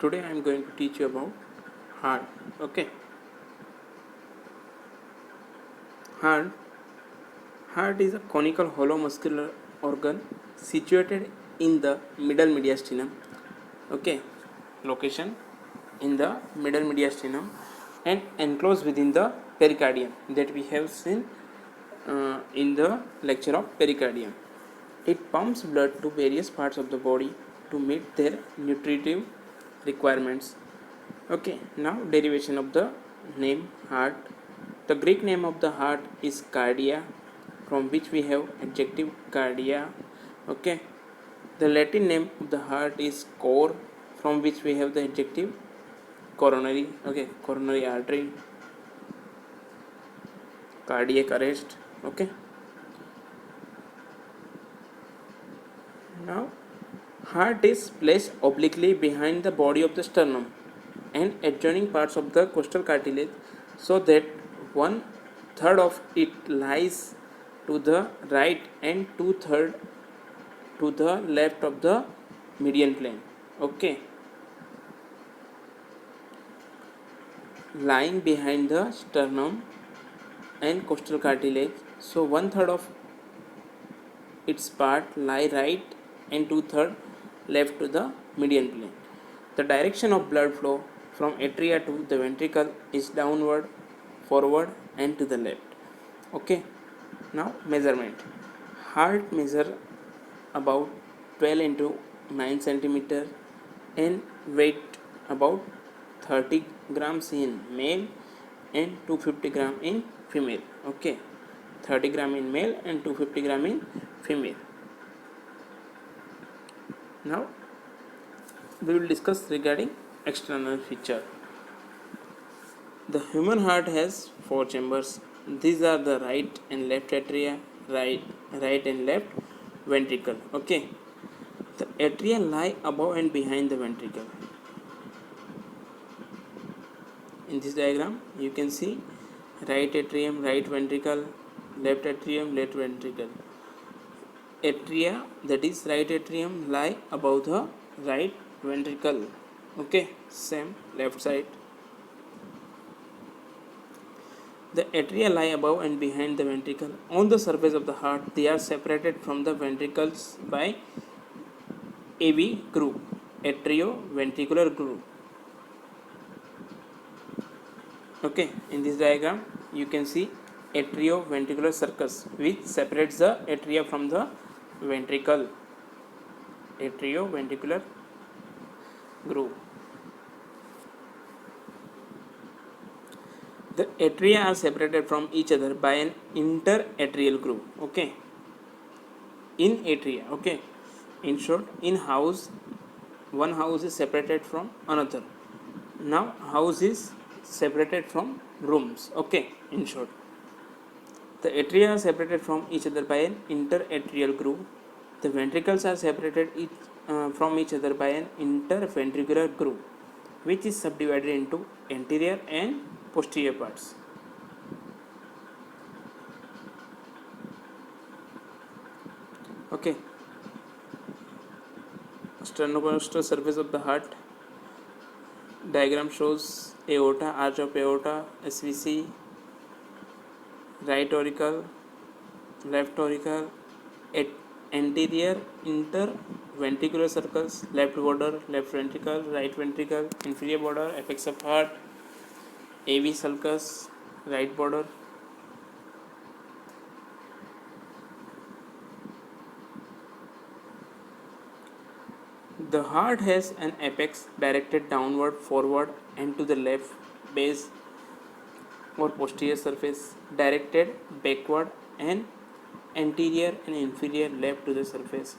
Today I am going to teach you about heart. Okay, heart. Heart is a conical hollow muscular organ situated in the middle mediastinum. Okay, location in the middle mediastinum and enclosed within the pericardium that we have seen in the lecture of pericardium. It pumps blood to various parts of the body to meet their nutritive requirements. Okay, now derivation of the name heart. The Greek name of the heart is cardia, from which we have adjective cardia. Okay, the Latin name of the heart is cor, from which we have the adjective coronary. Okay, coronary artery, cardiac arrest. Okay, now heart is placed obliquely behind the body of the sternum and adjoining parts of the costal cartilage, so that one third of it lies to the right and two third to the left of the median plane. Okay, lying behind the sternum and costal cartilage, so one third of its part lie right and two third left to the median plane. The direction of blood flow from atria to the ventricle is downward, forward and to the left. Okay, now measurement. Heart measure about 12 into 9 centimeter and weight about 30 grams in male and 250 gram in female. Okay, 30 gram in male and 250 gram in female. Now we will discuss regarding external feature. The human heart has four chambers. These are the right and left atria, right and left ventricle. Okay, the atria lie above and behind the ventricle. In this diagram you can see right atrium, right ventricle, left atrium, left ventricle. Atria, that is right atrium, lie above the right ventricle. Okay, same left side. The atria lie above and behind the ventricle. On the surface of the heart, they are separated from the ventricles by AV groove, atrioventricular groove. Okay, in this diagram you can see atrioventricular sulcus, which separates the atria from the ventricle. Atrioventricular groove. The atria are separated from each other by an interatrial groove. Okay, in atria. Okay, in short, in house, one house is separated from another. Now house is separated from rooms. Okay, in short, the atria are separated from each other by an interatrial groove. The ventricles are separated from each other by an interventricular groove, which is subdivided into anterior and posterior parts. Okay, sternocostal surface of the heart. Diagram shows aorta, arch of aorta, SVC, right auricle, left auricle, anterior interventricular circles, left border, left ventricle, right ventricle, inferior border, apex of heart, AV sulcus, right border. The heart has an apex directed downward, forward and to the left base or posterior surface, directed backward and anterior and inferior left to the surface.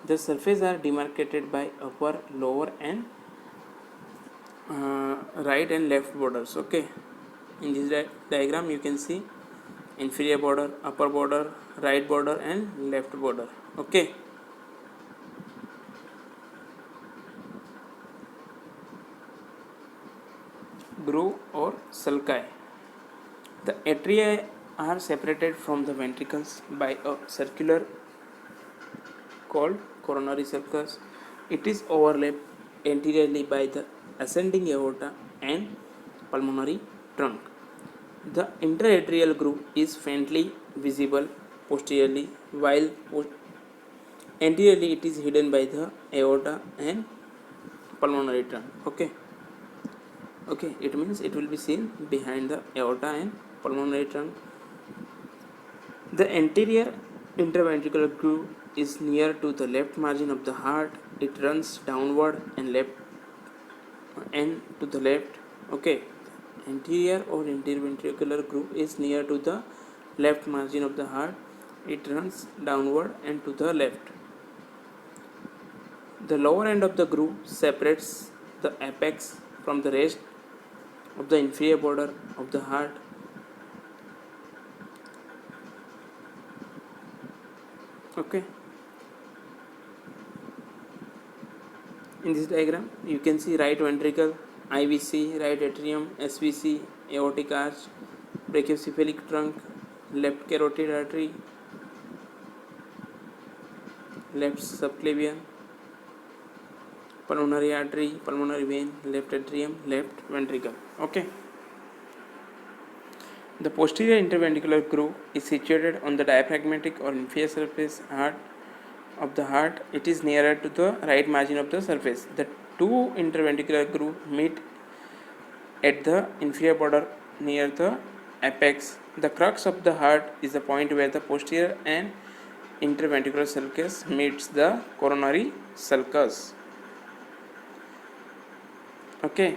The surfaces are demarcated by upper, lower and right and left borders. Okay, in this diagram you can see inferior border, upper border, right border and left border. Okay, groove or sulci. The atria are separated from the ventricles by a circular called coronary sulcus. It is overlapped anteriorly by the ascending aorta and pulmonary trunk. The interatrial groove is faintly visible posteriorly, while anteriorly it is hidden by the aorta and pulmonary trunk. Okay, it means it will be seen behind the aorta and pulmonary trunk. The anterior interventricular groove is near to the left margin of the heart. It runs downward and to the left. Okay, anterior or interventricular groove is near to the left margin of the heart. It runs downward and to the left. The lower end of the groove separates the apex from the rest of the inferior border of the heart. Okay, in this diagram you can see right ventricle, IVC, right atrium, SVC, aortic arch, brachiocephalic trunk, left carotid artery, left subclavian, pulmonary artery, pulmonary vein, left atrium, left ventricle. Okay. The posterior interventricular groove is situated on the diaphragmatic or inferior surface of the heart. It is nearer to the right margin of the surface. The two interventricular grooves meet at the inferior border near the apex. The crux of the heart is the point where the posterior and interventricular sulcus meets the coronary sulcus. Okay.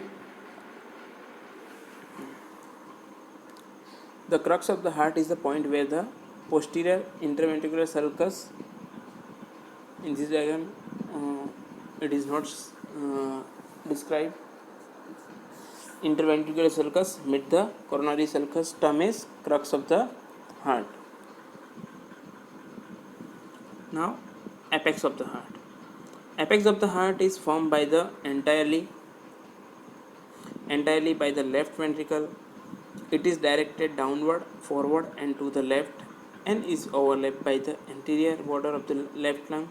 The crux of the heart is the point where the posterior interventricular sulcus, in this diagram it is not described, interventricular sulcus meet the coronary sulcus, term is crux of the heart. Now apex of the heart. Apex of the heart is formed by the entirely by the left ventricle. It is directed downward, forward and to the left and is overlapped by the anterior border of the left lung.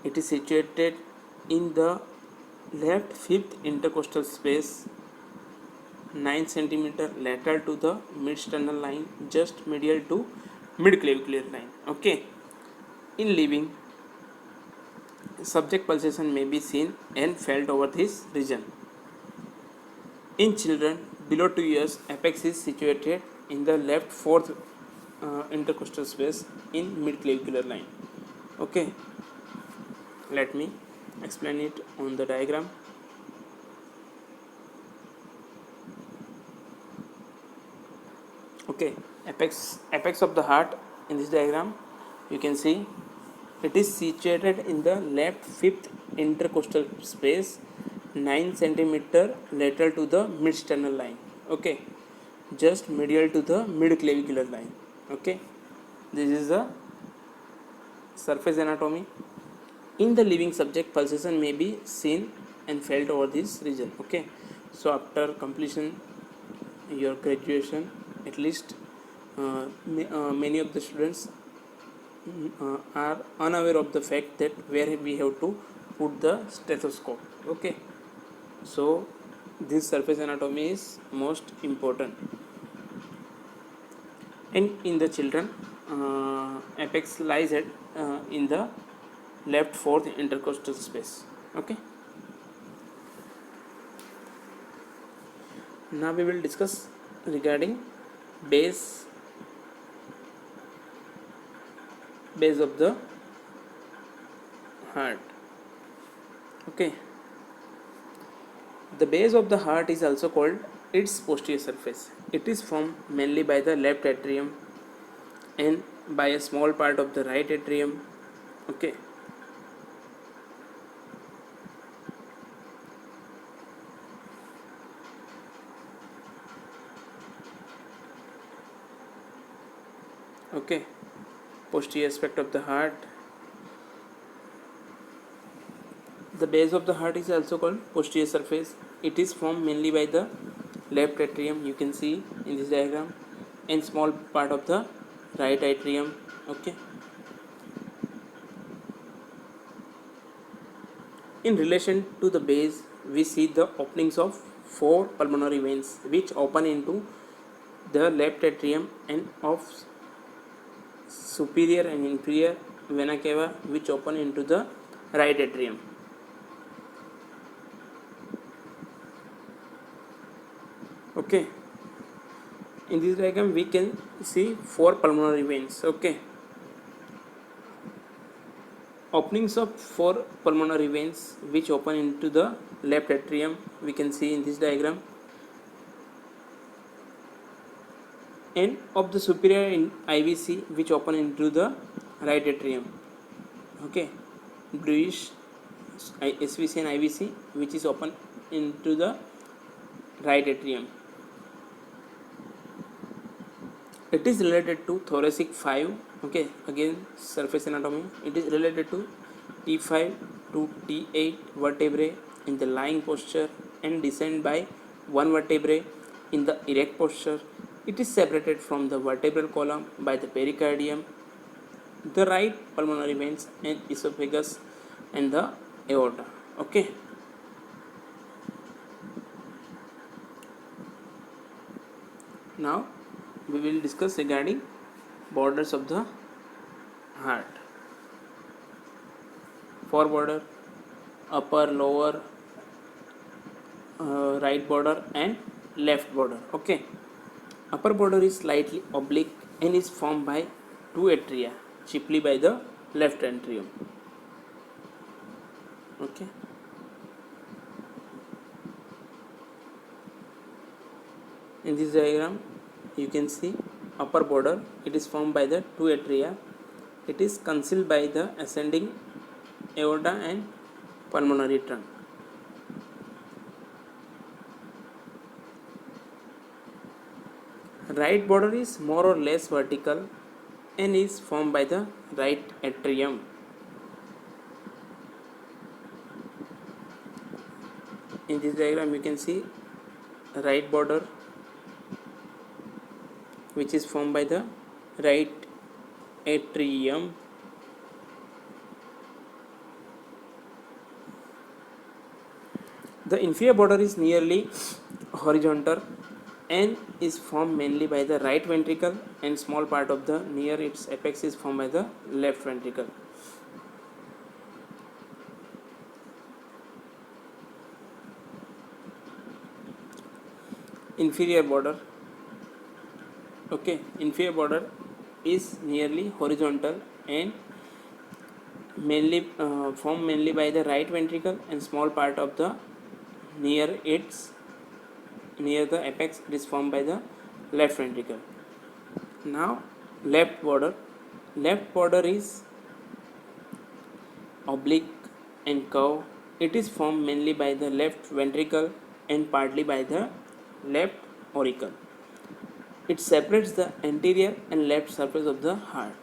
It is situated in the left fifth intercostal space, 9 cm lateral to the mid-sternal line, just medial to mid-clavicular line. Okay. In living, subject pulsation may be seen and felt over this region. In children below 2 years, apex is situated in the left fourth intercostal space in mid-clavicular line. Okay, let me explain it on the diagram. Okay, apex of the heart, in this diagram you can see it is situated in the left fifth intercostal space, 9 cm lateral to the mid-sternal line. Okay, just medial to the mid-clavicular line. Okay, this is the surface anatomy. In the living subject, pulsation may be seen and felt over this region. Okay, so after completion your graduation, at least many of the students are unaware of the fact that where we have to put the stethoscope. Okay, so this surface anatomy is most important. And in the children, apex lies at in the left fourth intercostal space. Okay, now we will discuss regarding base of the heart. Okay, the base of the heart is also called its posterior surface. It is formed mainly by the left atrium and by a small part of the right atrium. Okay, posterior aspect of the heart. The base of the heart is also called posterior surface. It is formed mainly by the left atrium, you can see in this diagram, and small part of the right atrium. Okay, In relation to the base, we see the openings of four pulmonary veins which open into the left atrium and of superior and inferior vena cava which open into the right atrium. Okay, in this diagram we can see four pulmonary veins. Okay, openings of four pulmonary veins which open into the left atrium we can see in this diagram, and of the superior in IVC which open into the right atrium. Okay, bluish SVC and IVC which is open into the right atrium. It is related to thoracic 5. Okay, again surface anatomy. It is related to T5 to T8 vertebrae in the lying posture and descend by one vertebrae in the erect posture. It is separated from the vertebral column by the pericardium, the right pulmonary veins and esophagus and the aorta. Okay, now we will discuss regarding borders of the heart. Fore border, upper, lower, right border and left border. Okay, upper border is slightly oblique and is formed by two atria, chiefly by the left atrium. Okay, in this diagram you can see upper border. It is formed by the two atria. It is concealed by the ascending aorta and pulmonary trunk. Right border is more or less vertical and is formed by the right atrium. In this diagram you can see right border which is formed by the right atrium. The inferior border is nearly horizontal and is formed mainly by the right ventricle, and small part of the near its apex is formed by the left ventricle. Inferior border. Okay, inferior border is nearly horizontal and mainly formed mainly by the right ventricle, and small part of the near the apex is formed by the left ventricle. Now left border. Left border is oblique and curved. It is formed mainly by the left ventricle and partly by the left auricle. It separates the anterior and left surface of the heart.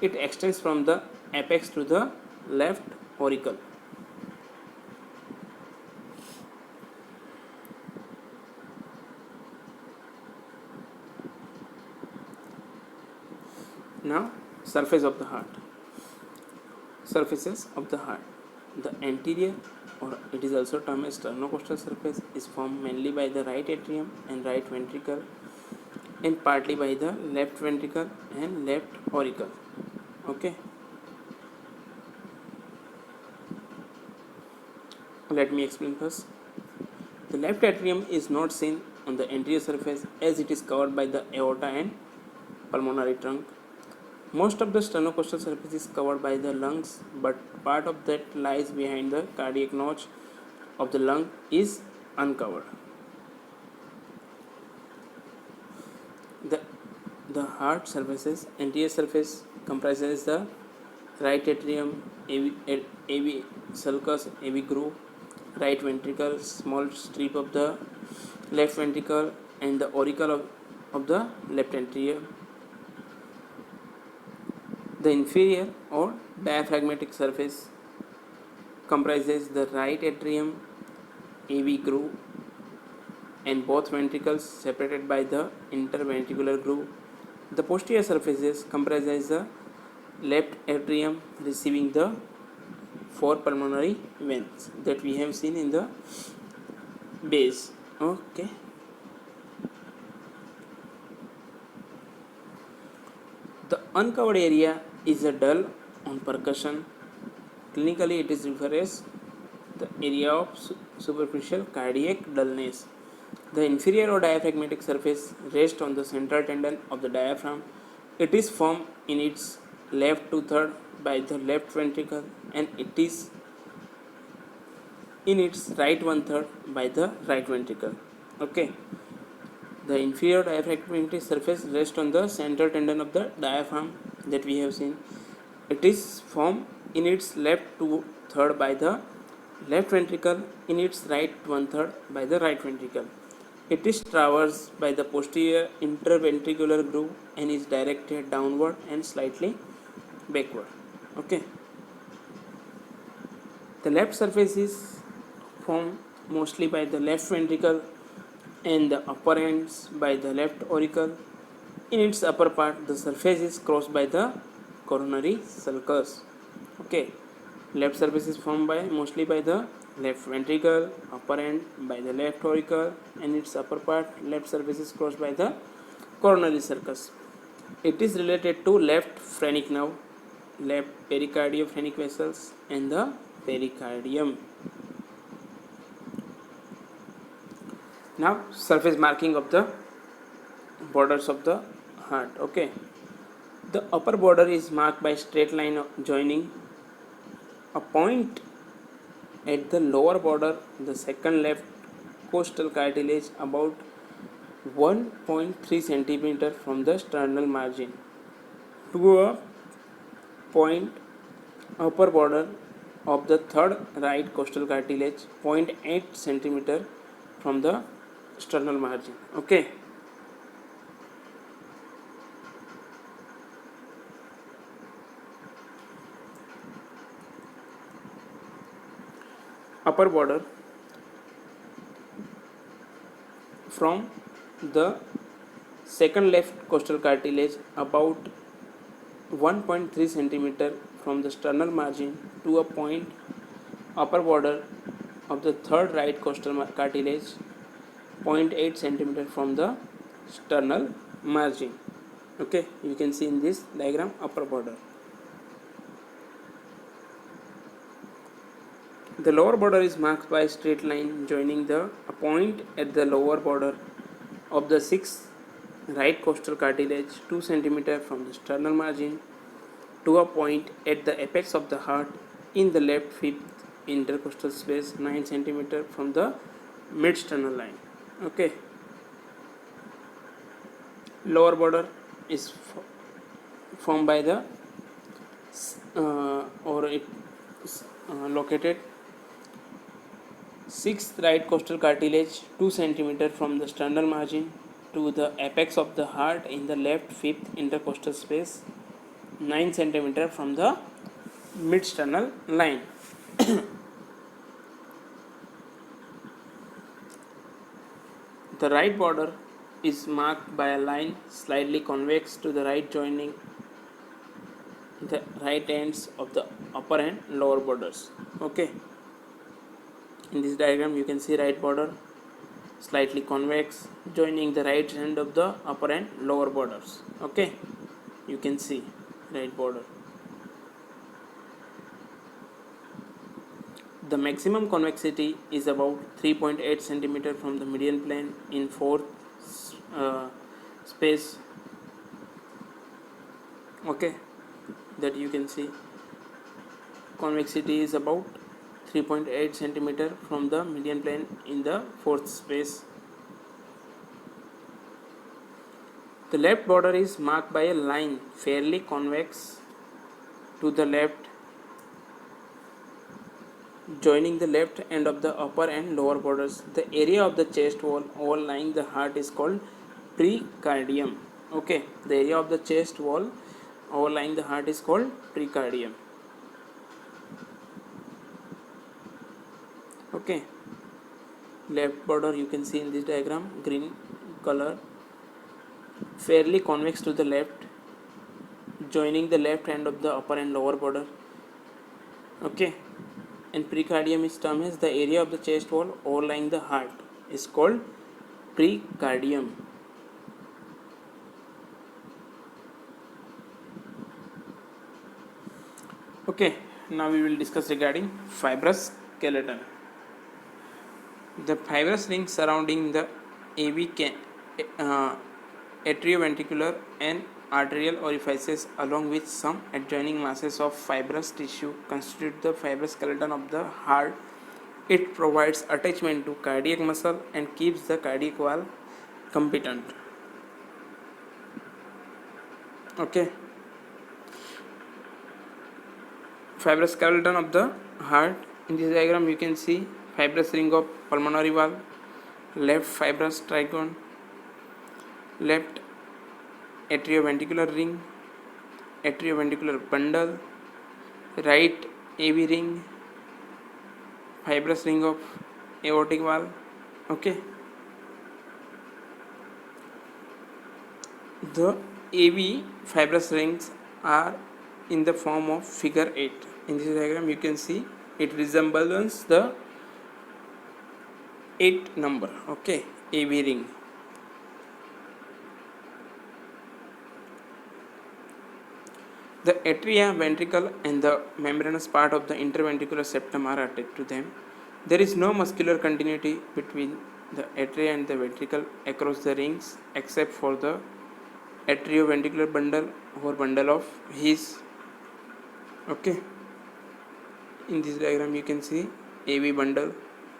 It extends from the apex to the left auricle. Now surface of the heart. Surfaces of the heart. The anterior, or it is also termed as sternocostal surface, is formed mainly by the right atrium and right ventricle and partly by the left ventricle and left auricle. Okay, let me explain first. The left atrium is not seen on the anterior surface as it is covered by the aorta and pulmonary trunk. Most of the sternocostal surface is covered by the lungs, but part of that lies behind the cardiac notch of the lung is uncovered. The heart surfaces. Anterior surface comprises the right atrium, AV sulcus, AV groove, right ventricle, small strip of the left ventricle, and the auricle of the left atrium. The inferior or diaphragmatic surface comprises the right atrium, AV groove, and both ventricles separated by the interventricular groove. The posterior surfaces comprises the left atrium receiving the 4 pulmonary veins that we have seen in the base. Okay. The uncovered area is a dull on percussion. Clinically, it is referred as the area of superficial cardiac dullness. The inferior or diaphragmatic surface rests on the central tendon of the diaphragm. It is formed in its left two-thirds by the left ventricle, and it is in its right one-third by the right ventricle. Okay. The inferior diaphragmatic surface rests on the central tendon of the diaphragm that we have seen. It is formed in its left two-thirds by the left ventricle, in its right one-third by the right ventricle. It is traversed by the posterior interventricular groove and is directed downward and slightly backward. Okay. The left surface is formed mostly by the left ventricle and the upper ends by the left auricle. In its upper part, the surface is crossed by the coronary sulcus. Okay. Left surface is formed by mostly by the left ventricle, upper end by the left auricle, and its upper part, left surface is crossed by the coronary sulcus. It is related to left phrenic nerve, left pericardiophenic vessels, and the pericardium. Now, surface marking of the borders of the heart. Okay. The upper border is marked by straight line joining a point at the lower border, the second left costal cartilage, about 1.3 centimeter from the sternal margin, to a point upper border of the third right costal cartilage, 0.8 centimeter from the sternal margin. Okay. Upper border from the second left costal cartilage, about 1.3 centimeter from the sternal margin, to a point upper border of the third right costal cartilage, 0.8 centimeter from the sternal margin. Okay, you can see in this diagram upper border. The lower border is marked by a straight line joining the point at the lower border of the sixth right costal cartilage, 2 centimeter from the sternal margin, to a point at the apex of the heart in the left fifth intercostal space, 9 centimeter from the mid-sternal line. Okay. Lower border is formed by the located sixth right costal cartilage, 2 centimeter from the sternal margin to the apex of the heart in the left fifth intercostal space, 9 centimeter from the mid-sternal line. The right border is marked by a line slightly convex to the right, joining the right ends of the upper and lower borders. Okay. In this diagram, you can see right border slightly convex joining the right end of the upper and lower borders. Okay. You can see right border. The maximum convexity is about 3.8 centimeter from the median plane in fourth space. Okay, that you can see. Convexity is about 3.8 centimeter from the median plane in the fourth space. The left border is marked by a line fairly convex to the left, joining the left end of the upper and lower borders. The area of the chest wall overlying the heart is called pericardium. Okay, the area of the chest wall overlying the heart is called pericardium. Okay, left border you can see in this diagram, green color, fairly convex to the left, joining the left end of the upper and lower border. Okay, and pericardium is termed as the area of the chest wall overlying the heart is called pericardium. Okay, now we will discuss regarding fibrous skeleton. The fibrous rings surrounding the AV atrioventricular and arterial orifices along with some adjoining masses of fibrous tissue constitute the fibrous skeleton of the heart. It provides attachment to cardiac muscle and keeps the cardiac valve competent. Okay. Fibrous skeleton of the heart. In this diagram you can see fibrous ring of pulmonary valve, left fibrous trigone, left atrioventricular ring, atrioventricular bundle, right AV ring, fibrous ring of aortic valve. Okay. The AV fibrous rings are in the form of figure 8. In this diagram you can see it resembles the 8 number. Okay, AV ring. The atria, ventricle and the membranous part of the interventricular septum are attached to them. There is no muscular continuity between the atria and the ventricle across the rings except for the atrioventricular bundle or bundle of His. Okay. In this diagram you can see AV bundle,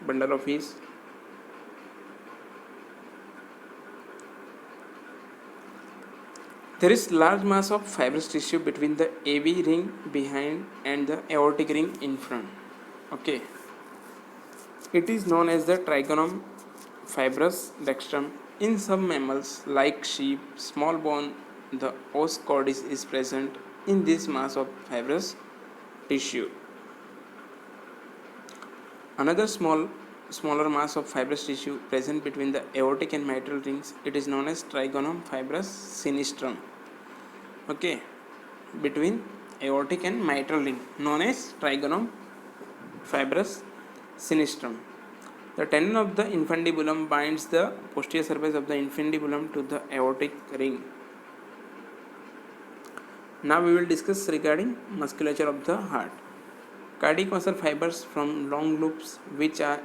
bundle of His. There is large mass of fibrous tissue between the AV ring behind and the aortic ring in front. Okay. It is known as the trigonum fibrous dextrum. In some mammals like sheep, small bone, the os cordis is present in this mass of fibrous tissue. Another smaller mass of fibrous tissue present between the aortic and mitral rings, it is known as trigonum fibrous sinistrum. Okay, between aortic and mitral ring, known as trigonum fibrous sinistrum. The tendon of the infundibulum binds the posterior surface of the infundibulum to the aortic ring. Now we will discuss regarding musculature of the heart. Cardiac muscle fibers from long loops which are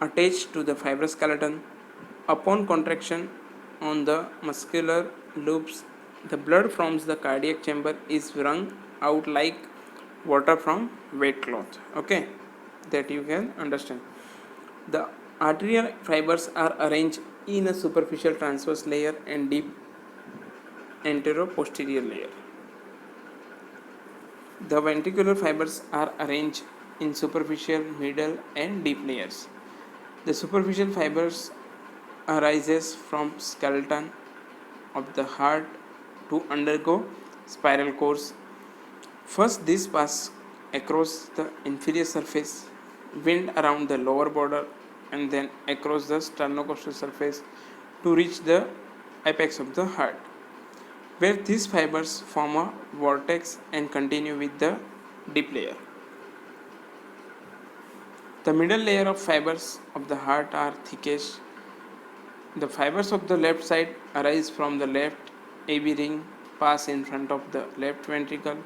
attached to the fibrous skeleton. Upon contraction on the muscular loops, the blood from the cardiac chamber is wrung out like water from wet cloth. Okay, that you can understand. The arterial fibers are arranged in a superficial transverse layer and deep anterior-posterior layer. The ventricular fibers are arranged in superficial, middle and deep layers. The superficial fibers arises from skeleton of the heart to undergo spiral course. First this pass across the inferior surface, wind around the lower border and then across the sternocostal surface to reach the apex of the heart, where these fibers form a vortex and continue with the deep layer. The middle layer of fibers of the heart are thickest. The fibers of the left side arise from the left AV ring, pass in front of the left ventricle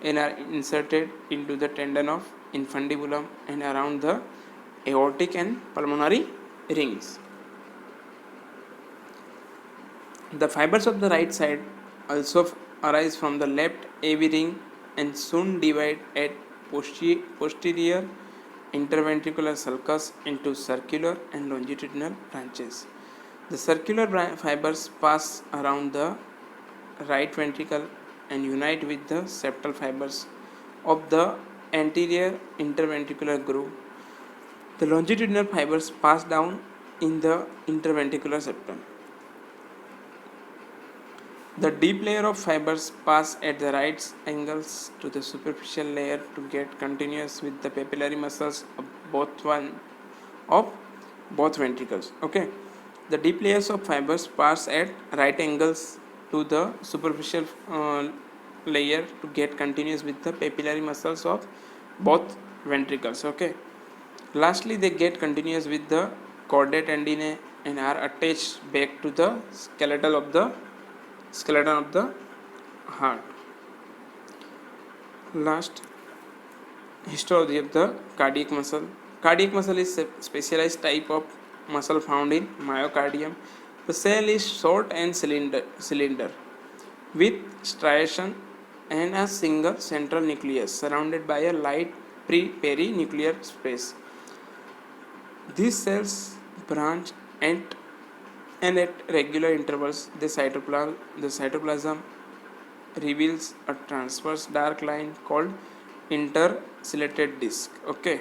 and are inserted into the tendon of infundibulum and around the aortic and pulmonary rings. The fibers of the right side also arise from the left AV ring and soon divide at posterior interventricular sulcus into circular and longitudinal branches. The circular fibers pass around the right ventricle and unite with the septal fibers of the anterior interventricular groove. The longitudinal fibers pass down in the interventricular septum. The deep layer of fibers pass at the right angles to the superficial layer to get continuous with the papillary muscles of both ventricles. Okay, the deep layers of fibers pass at right angles to the superficial layer to get continuous with the papillary muscles of both ventricles. Okay, lastly they get continuous with the chordate antennae and are attached back to the skeleton of the heart. Last, histology of the cardiac muscle. Cardiac muscle is a specialized type of muscle found in myocardium. The cell is short and cylinder with striation and a single central nucleus surrounded by a light perinuclear space. These cells branch and at regular intervals the cytoplasm reveals a transverse dark line called intercalated disc. Okay,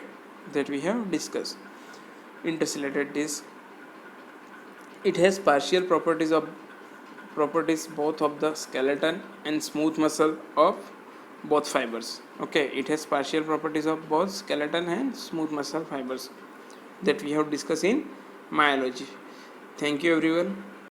that we have discussed. Intercalated disc, it has partial properties both of the skeleton and smooth muscle of both fibers. Okay, it has partial properties of both skeleton and smooth muscle fibers that we have discussed in myology. Thank you everyone.